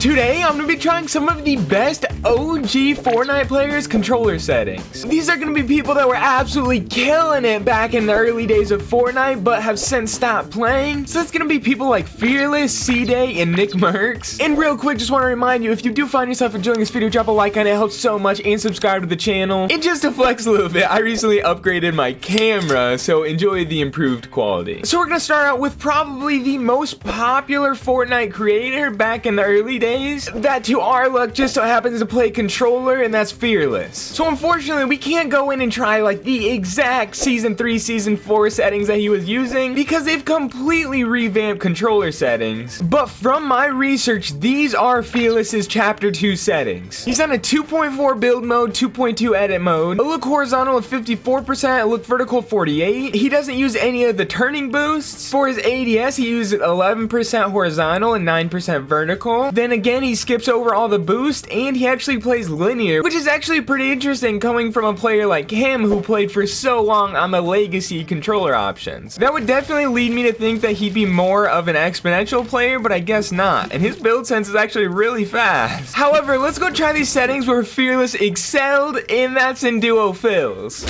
Today, I'm going to be trying some of the best OG Fortnite players' controller settings. These are going to be people that were absolutely killing it back in the early days of Fortnite, but have since stopped playing. So it's going to be people like Fe4rLess, Ceeday, and NickMercs. And real quick, just want to remind you, if you do find yourself enjoying this video, drop a like on it. It helps so much, and subscribe to the channel. And just to flex a little bit, I recently upgraded my camera, so enjoy the improved quality. So we're going to start out with probably the most popular Fortnite creator back in the early days. That, to our luck, just so happens to play controller, and that's Fe4rLess. So unfortunately, we can't go in and try like the exact Season 3, Season 4 settings that he was using, because they've completely revamped controller settings. But from my research, these are Fe4rLess's Chapter 2 settings. He's on a 2.4 build mode, 2.2 edit mode, a look horizontal of 54%, a look vertical 48. He doesn't use any of the turning boosts. For his ADS, he uses 11% horizontal and 9% vertical. Then again, he skips over all the boost, and he actually plays linear, which is actually pretty interesting coming from a player like him who played for so long on the legacy controller options. That would definitely lead me to think that he'd be more of an exponential player, but I guess not, and his build sense is actually really fast. However, let's go try these settings where Fe4rLess excelled, and that's in duo fills.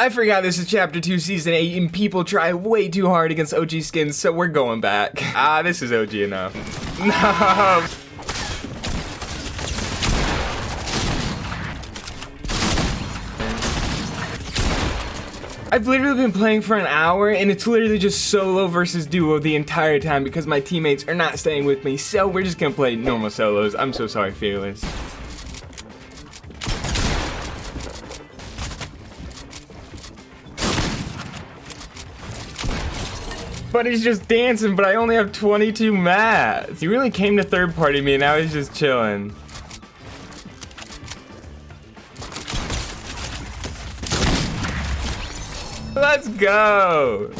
I forgot this is Chapter 2, Season 8, and people try way too hard against OG skins, so we're going back. This is OG enough. No! I've literally been playing for an hour, and it's literally just solo versus duo the entire time because my teammates are not staying with me, so we're just gonna play normal solos. I'm so sorry, Fe4rLess. But he's just dancing, but I only have 22 mats. He really came to third party me, and now he's just chilling. Let's go.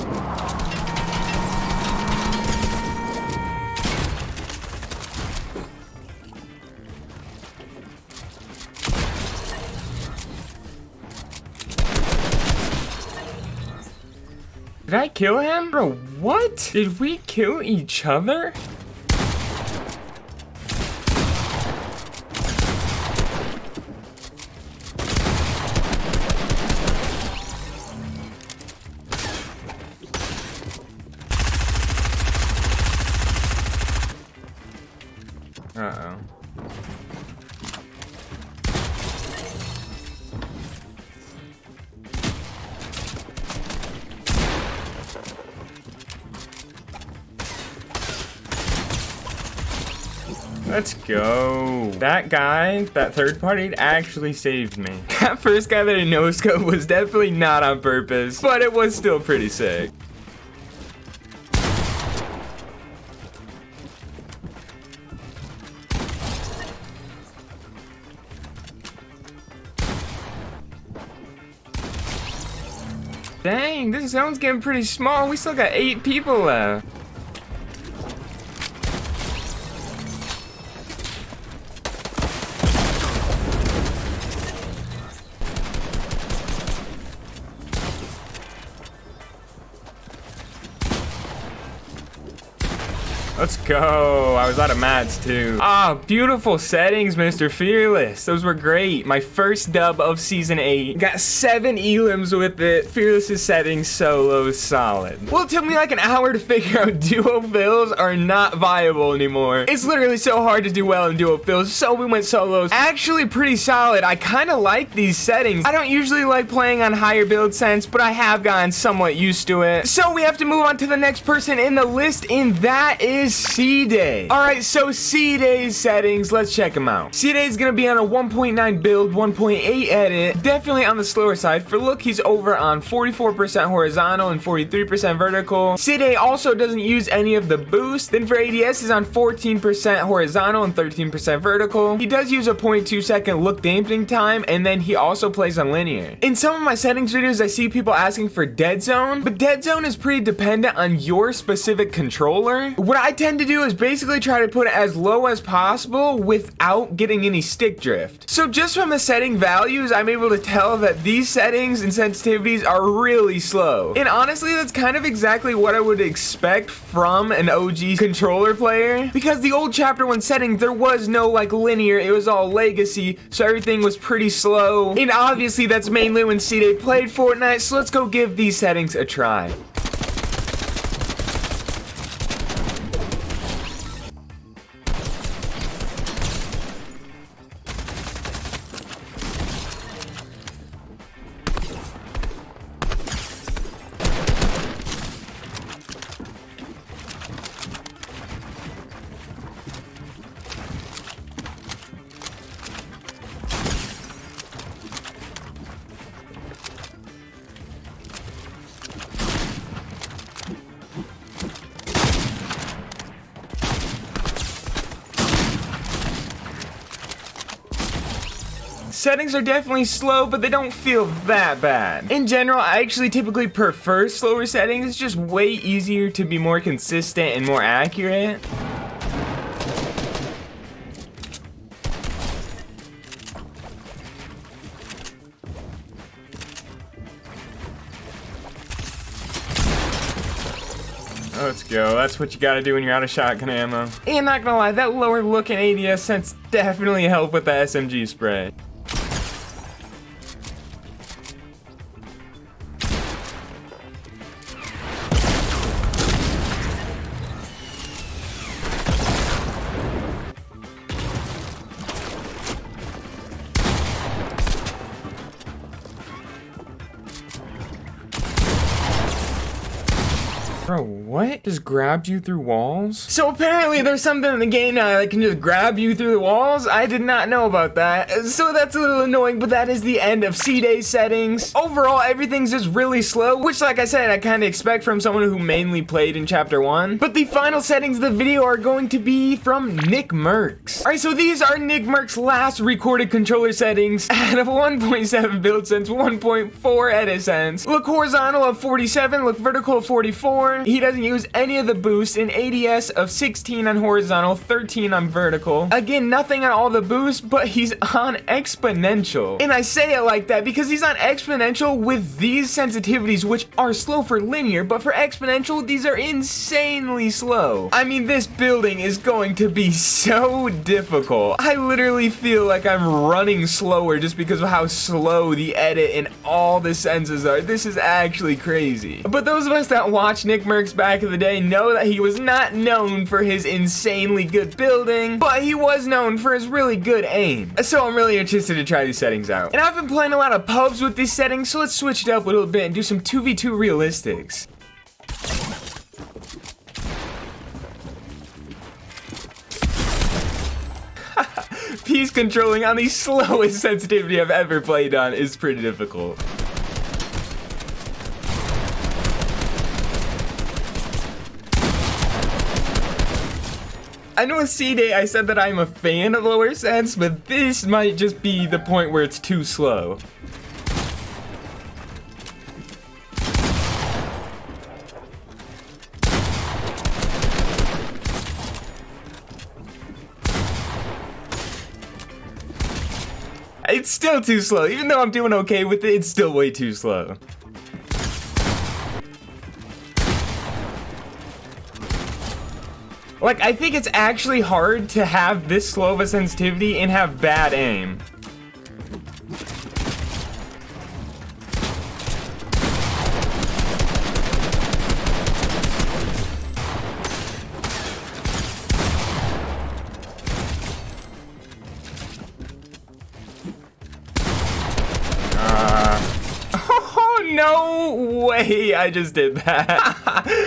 Did I kill him? Bro, what? Did we kill each other? Uh-oh. Let's go. That guy, that third party, actually saved me. That first guy that I no-scoped was definitely not on purpose, but it was still pretty sick. Dang, this zone's getting pretty small. We still got 8 people left. Let's go. I was out of mats too. Ah, beautiful settings, Mr. Fe4rLess. Those were great. My first dub of Season 8. Got 7 elims with it. Fe4rLess's settings solo solid. Well, it took me like an hour to figure out duo fills are not viable anymore. It's literally so hard to do well in duo fills, so we went solos. Actually pretty solid. I kind of like these settings. I don't usually like playing on higher build sense, but I have gotten somewhat used to it. So we have to move on to the next person in the list, and that is Ceeday. Alright, so Ceeday's settings, let's check them out. Ceeday's gonna be on a 1.9 build, 1.8 edit, definitely on the slower side. For look, he's over on 44% horizontal and 43% vertical. Ceeday also doesn't use any of the boost. Then for ADS, he's on 14% horizontal and 13% vertical. He does use a 0.2 second look dampening time, and then he also plays on linear. In some of my settings videos, I see people asking for dead zone, but dead zone is pretty dependent on your specific controller. What I tend to do is basically try to put it as low as possible without getting any stick drift. So just from the setting values, I'm able to tell that these settings and sensitivities are really slow. And honestly, that's kind of exactly what I would expect from an OG controller player, because the old chapter 1 settings, there was no like linear, it was all legacy, so everything was pretty slow. And obviously that's mainly when Ceeday played Fortnite, so let's go give these settings a try. Settings are definitely slow, but they don't feel that bad. In general, I actually typically prefer slower settings. It's just way easier to be more consistent and more accurate. Let's go. That's what you gotta do when you're out of shotgun ammo. And not gonna lie, that lower looking ADS sense definitely helped with the SMG spray. Bro, what? Just grabbed you through walls? So apparently there's something in the game now that can just grab you through the walls? I did not know about that. So that's a little annoying, but that is the end of Ceeday Settings. Overall, everything's just really slow, which like I said, I kind of expect from someone who mainly played in Chapter 1. But the final settings of the video are going to be from NickMercs. Alright, so these are NickMercs' last recorded controller settings out of 1.7 build sense, 1.4 edit sense. Look horizontal of 47, look vertical of 44. He doesn't use any of the boosts, an ADS of 16 on horizontal, 13 on vertical. Again, nothing on all the boosts, but he's on exponential. And I say it like that because he's on exponential with these sensitivities, which are slow for linear, but for exponential, these are insanely slow. I mean, this building is going to be so difficult. I literally feel like I'm running slower just because of how slow the edit and all the senses are. This is actually crazy. But those of us that watch NickMercs back in the day know that he was not known for his insanely good building, but he was known for his really good aim. So I'm really interested to try these settings out. And I've been playing a lot of pubs with these settings, so let's switch it up a little bit and do some 2v2 realistics. Piece controlling on the slowest sensitivity I've ever played on is pretty difficult. I know with Ceeday I said that I'm a fan of lower sense, but this might just be the point where it's too slow. It's still too slow. Even though I'm doing okay with it, it's still way too slow. Like, I think it's actually hard to have this slow of a sensitivity and have bad aim. Oh, no way I just did that.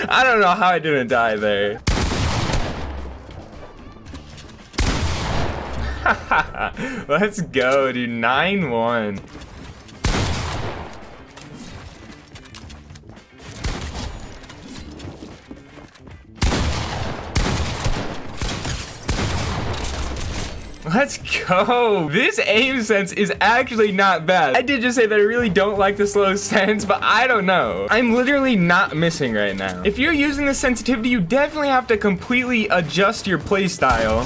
I don't know how I didn't die there. Let's go, dude. 9-1. Let's go. This aim sense is actually not bad. I did just say that I really don't like the slow sense, but I don't know. I'm literally not missing right now. If you're using the sensitivity, you definitely have to completely adjust your play style.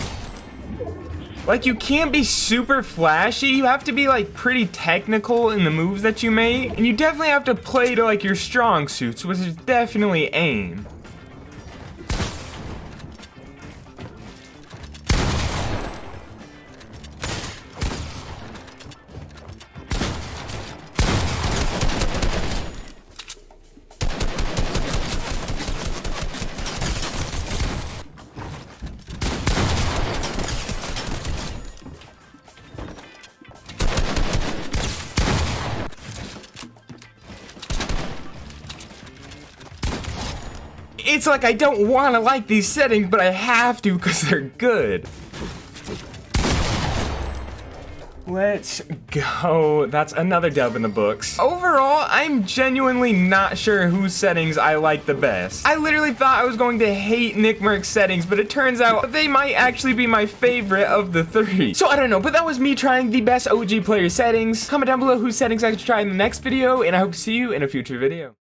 Like, you can't be super flashy. You have to be, like, pretty technical in the moves that you make. And you definitely have to play to, like, your strong suits, which is definitely aim. It's like I don't want to like these settings, but I have to because they're good. Let's go. That's another dub in the books. Overall, I'm genuinely not sure whose settings I like the best. I literally thought I was going to hate NickMercs Settings, but it turns out they might actually be my favorite of the three. So I don't know, but that was me trying the best OG player settings. Comment down below whose settings I should try in the next video, and I hope to see you in a future video.